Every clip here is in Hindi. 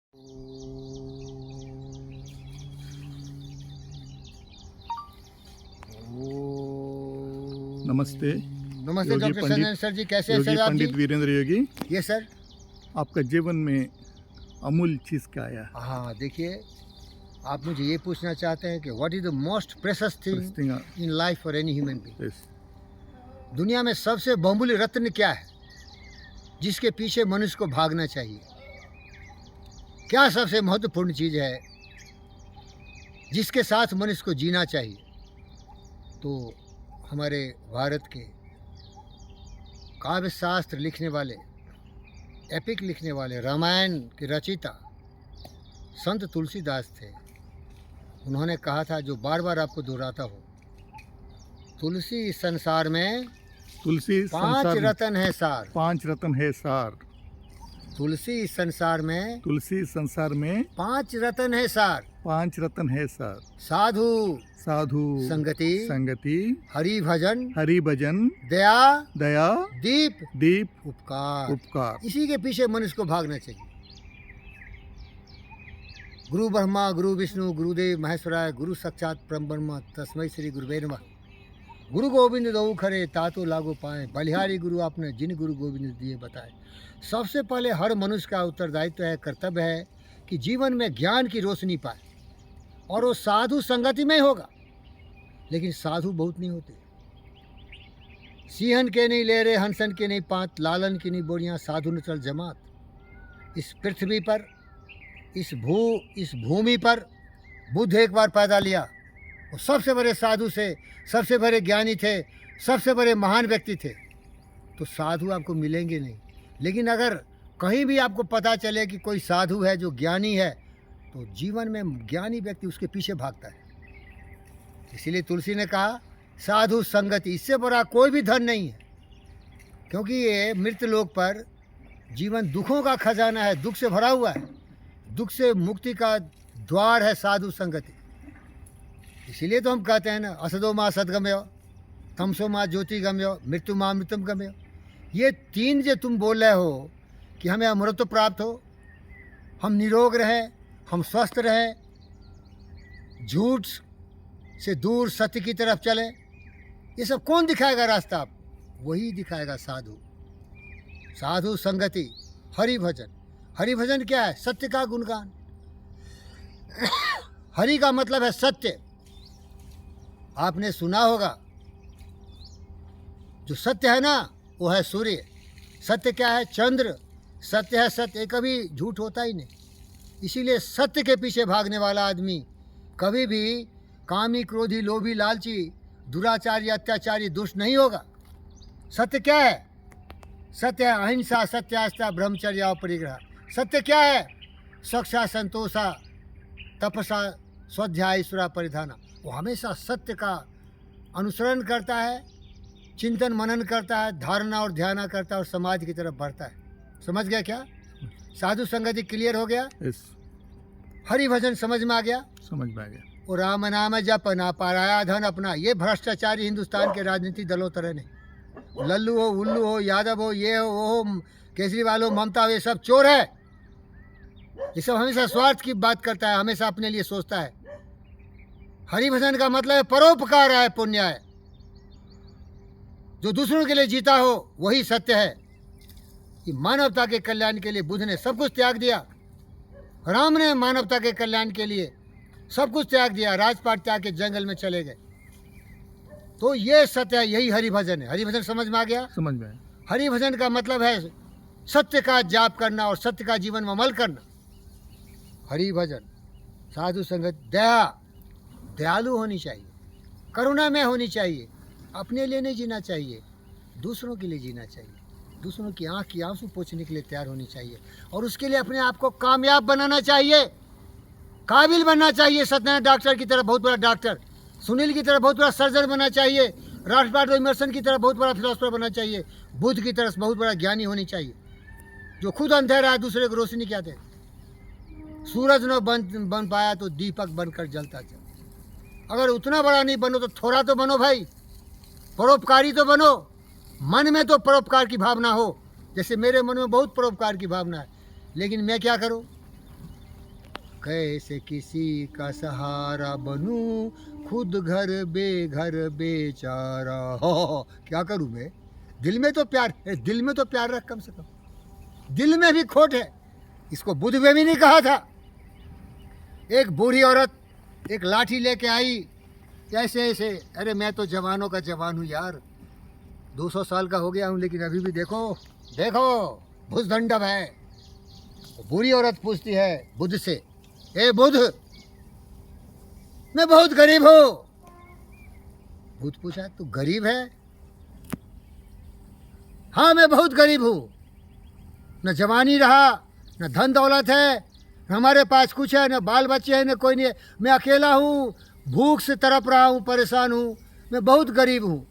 नमस्ते। नमस्ते योगी डॉक्टर संजय सर जी, कैसे हैं योगी सर आप पंडित जी? वीरेंद्र योगी, ये सर। आपका जीवन में अमूल्य चीज क्या आया? हाँ देखिए, आप मुझे ये पूछना चाहते हैं कि what is the most precious thing in life for any human being. दुनिया में सबसे बहुमूल्य रत्न क्या है जिसके पीछे मनुष्य को भागना चाहिए? क्या सबसे महत्वपूर्ण चीज है जिसके साथ मनुष्य को जीना चाहिए? तो हमारे भारत के काव्य शास्त्र लिखने वाले, एपिक लिखने वाले, रामायण के रचयिता संत तुलसीदास थे। उन्होंने कहा था, जो बार बार आपको दोहराता हूँ, तुलसी इस संसार में पांच रत्न है सार। पांच रत्न है सार। तुलसी इस संसार में पांच रत्न है सार। पांच रत्न है सार। साधु संगति हरि भजन दया दीप उपकार। इसी के पीछे मनुष्य को भागना चाहिए। गुरु ब्रह्मा गुरु विष्णु गुरुदेव महेश्वराय, गुरु साक्षात परम ब्रह्म तस्मै श्री गुरुवे नमः। गुरु गोविंद दो खरे तातो लागो पाए, बलिहारी गुरु आपने जिन गुरु गोविंद दिए बताए। सबसे पहले हर मनुष्य का उत्तरदायित्व है, कर्तव्य है कि जीवन में ज्ञान की रोशनी पाए, और वो साधु संगति में ही होगा। लेकिन साधु बहुत नहीं होते। सिंहन के नहीं ले रहे, हंसन के नहीं पात, लालन की नहीं बोरियां, साधु न चल जमात। इस पृथ्वी पर, इस भूमि पर बुद्ध एक बार पैदा लिया। वो सबसे बड़े साधु से, सबसे बड़े ज्ञानी थे, सबसे बड़े महान व्यक्ति थे। तो साधु आपको मिलेंगे नहीं। लेकिन अगर कहीं भी आपको पता चले कि कोई साधु है जो ज्ञानी है, तो जीवन में ज्ञानी व्यक्ति उसके पीछे भागता है। इसीलिए तुलसी ने कहा, साधु संगति, इससे बड़ा कोई भी धन नहीं है। क्योंकि ये मृत लोक पर जीवन दुखों का खजाना है, दुख से भरा हुआ है। दुख से मुक्ति का द्वार है साधु संगति। इसीलिए तो हम कहते हैं ना, असदो माँ सदगम्यो, तमसो माँ ज्योतिगम्यो, मृत्यु माँ मृतम गम्यो। ये तीन जो तुम बोल रहे हो कि हमें अमृत प्राप्त हो, हम निरोग रहें, हम स्वस्थ रहें, झूठ से दूर सत्य की तरफ चलें, ये सब कौन दिखाएगा रास्ता? आप वही दिखाएगा साधु संगति हरि भजन। हरि भजन क्या है? सत्य का गुणगान। हरि का मतलब है सत्य। आपने सुना होगा, जो सत्य है ना वो है सूर्य। सत्य क्या है? चंद्र। सत्य है सत्य, कभी झूठ होता ही नहीं। इसीलिए सत्य के पीछे भागने वाला आदमी कभी भी कामी क्रोधी लोभी लालची दुराचारी अत्याचारी दुष्ट नहीं होगा। सत्य क्या है? सत्य है अहिंसा सत्यास्था ब्रह्मचर्य और परिग्रह। सत्य क्या है? स्वच्छा संतोषा तपसा स्वाध्याय ईश्वरा परिधाना। वो हमेशा सत्य का अनुसरण करता है, चिंतन मनन करता है, धारणा और ध्यान करता है, और समाज की तरफ बढ़ता है। समझ गया क्या? साधु संगति क्लियर हो गया? हरि भजन समझ में आ गया? समझ में आ गया। और राम नाम जप ना पाराया धन अपना। ये भ्रष्टाचारी हिंदुस्तान के राजनीतिक दलों तरह नहीं। लल्लू हो, उल्लू हो, यादव हो, ये हो, वो हो, केजरीवाल हो, ममता हो, ये सब चोर है। ये सब हमेशा स्वार्थ की बात करता है, हमेशा अपने लिए सोचता है। हरि भजन का मतलब है परोपकार है, पुण्य है। जो दूसरों के लिए जीता हो वही सत्य है। कि मानवता के कल्याण के लिए बुद्ध ने सब कुछ त्याग दिया, राम ने मानवता के कल्याण के लिए सब कुछ त्याग दिया, राजपाट त्याग के जंगल में चले गए। तो ये सत्य है, यही हरि भजन है। हरि भजन समझ में आ गया? समझ में आया। हरि भजन का मतलब है सत्य का जाप करना और सत्य का जीवन में अमल करना। हरि भजन, साधु संगत, दयालु होनी चाहिए, करुणा में होनी चाहिए। अपने लिए नहीं जीना चाहिए, दूसरों के लिए जीना चाहिए। दूसरों की आंख की आंसू पोंछने के लिए तैयार होनी चाहिए, और उसके लिए अपने आप को कामयाब बनाना चाहिए, काबिल बनना चाहिए। सत्यनारायण डॉक्टर की तरह बहुत बड़ा डॉक्टर, सुनील की तरह बहुत बड़ा सर्जन बनना चाहिए, राष्ट्रवाद इमर्सन की तरह बहुत बड़ा फिलोसफर बनना चाहिए, बुद्ध की तरह बहुत बड़ा ज्ञानी होनी चाहिए, जो खुद अंधेरा है दूसरे को रोशनी क्या दे। सूरज न बन पाया तो दीपक बनकर जलता चल। अगर उतना बड़ा नहीं बनो तो थोड़ा तो बनो भाई, परोपकारी तो बनो। मन में तो परोपकार की भावना हो, जैसे मेरे मन में बहुत परोपकार की भावना है, लेकिन मैं क्या करूं? कैसे किसी का सहारा बनूं, खुद घर बेघर बेचारा। हो, क्या करूं मैं? दिल में तो प्यार है, दिल में तो प्यार रख कम से कम। दिल में भी खोट है। इसको बुद्ध में भी नहीं कहा था। एक बूढ़ी औरत एक लाठी लेके आई, ऐसे ऐसे, अरे मैं तो जवानों का जवान हूँ यार, 200 साल का हो गया हूँ, लेकिन अभी भी देखो देखो भुजदंडव है। तो बूढ़ी औरत पूछती है बुद्ध से, ए बुद्ध, मैं बहुत गरीब हूँ। बुद्ध पूछा, तू गरीब है? हाँ, मैं बहुत गरीब हूँ। न जवानी रहा, न धन दौलत है, न हमारे पास कुछ है, न बाल बच्चे हैं, न कोई नहीं है। मैं अकेला हूँ, भूख से तड़प रहा हूँ, परेशान हूँ, मैं बहुत गरीब हूँ।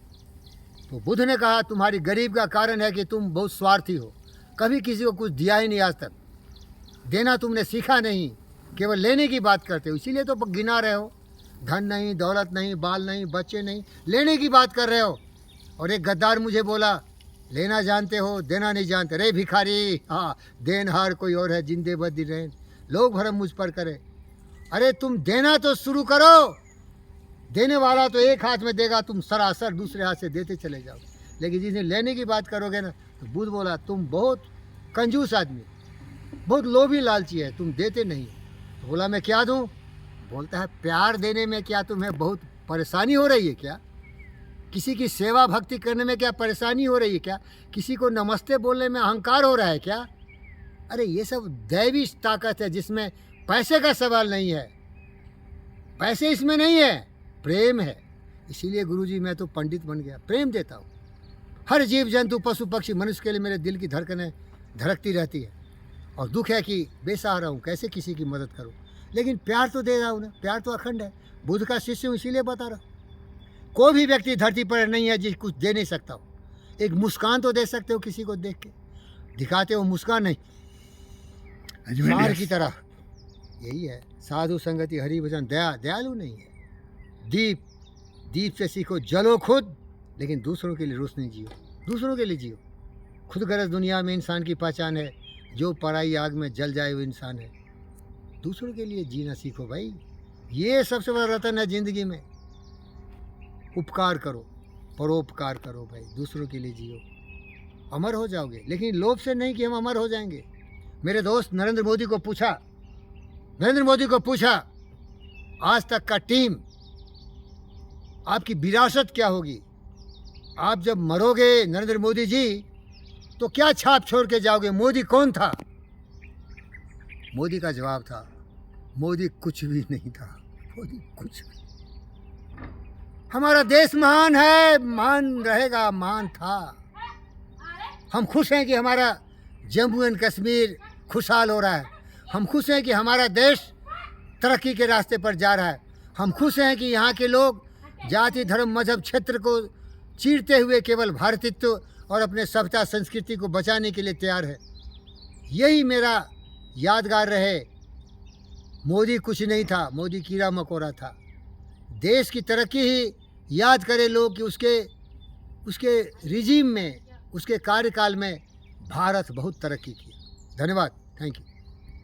तो बुद्ध ने कहा, तुम्हारी गरीब का कारण है कि तुम बहुत स्वार्थी हो, कभी किसी को कुछ दिया ही नहीं आज तक। देना तुमने सीखा नहीं, केवल लेने की बात करते हो, इसीलिए तो गिना रहे हो। धन नहीं, दौलत नहीं, बाल नहीं, बच्चे नहीं, लेने की बात कर रहे हो। और एक गद्दार मुझे बोला, लेना जानते हो, देना नहीं जानते। रे भिखारी, हाँ, देनहार कोई और है, जिंदे बदी रहें, लोग भरम मुझ पर करे। अरे तुम देना तो शुरू करो। देने वाला तो एक हाथ में देगा, तुम सरासर दूसरे हाथ से देते चले जाओ। लेकिन जिसने लेने की बात करोगे ना, तो बुद्ध बोला, तुम बहुत कंजूस आदमी, बहुत लोभी लालची है, तुम देते नहीं। तो बोला, मैं क्या दूं? बोलता है, प्यार देने में क्या तुम्हें बहुत परेशानी हो रही है क्या? किसी की सेवा भक्ति करने में क्या परेशानी हो रही है क्या? किसी को नमस्ते बोलने में अहंकार हो रहा है क्या? अरे ये सब दैवी ताकत है, जिसमें पैसे का सवाल नहीं है। पैसे इसमें नहीं है, प्रेम है। इसीलिए गुरुजी मैं तो पंडित बन गया, प्रेम देता हूँ। हर जीव जंतु, पशु पक्षी, मनुष्य के लिए मेरे दिल की धड़कनें धड़कती रहती है। और दुख है कि बेसहारा हूँ, कैसे किसी की मदद करूँ। लेकिन प्यार तो दे रहा हूँ ना, प्यार तो अखंड है। बुद्ध का शिष्य हूँ, इसीलिए बता रहा हूँ। कोई भी व्यक्ति धरती पर नहीं है जिस कुछ दे नहीं सकता हो। एक मुस्कान तो दे सकते हो, किसी को देख के दिखाते हो मुस्कान, नहीं सार की तरह। यही है साधु संगति, हरि भजन, दया। दयालु नहीं है। दीप, दीप से सीखो, जलो खुद, लेकिन दूसरों के लिए रोशनी जियो, दूसरों के लिए जियो। खुद गरज दुनिया में इंसान की पहचान है, जो पराई आग में जल जाए वो इंसान है। दूसरों के लिए जीना सीखो भाई, ये सबसे बड़ा रतन है जिंदगी में। उपकार करो, परोपकार करो भाई, दूसरों के लिए जियो, अमर हो जाओगे। लेकिन लोभ से नहीं कि हम अमर हो जाएंगे। मेरे दोस्त नरेंद्र मोदी को पूछा, आज तक का टीम, आपकी विरासत क्या होगी? आप जब मरोगे नरेंद्र मोदी जी, तो क्या छाप छोड़ के जाओगे? मोदी कौन था? मोदी का जवाब था, मोदी कुछ भी नहीं था, मोदी कुछ भी। हमारा देश महान है, महान रहेगा, महान था। हम खुश हैं कि हमारा जम्मू एंड कश्मीर खुशहाल हो रहा है। हम खुश हैं कि हमारा देश तरक्की के रास्ते पर जा रहा है। हम खुश हैं कि यहाँ के लोग जाति, धर्म, मजहब, क्षेत्र को चीरते हुए केवल भारतीयत्व और अपने सभ्यता संस्कृति को बचाने के लिए तैयार है। यही मेरा यादगार रहे। मोदी कुछ नहीं था, मोदी कीड़ा मकोड़ा था। देश की तरक्की ही याद करे लोग कि उसके रिजीम में, उसके कार्यकाल में भारत बहुत तरक्की की। धन्यवाद, थैंक यू।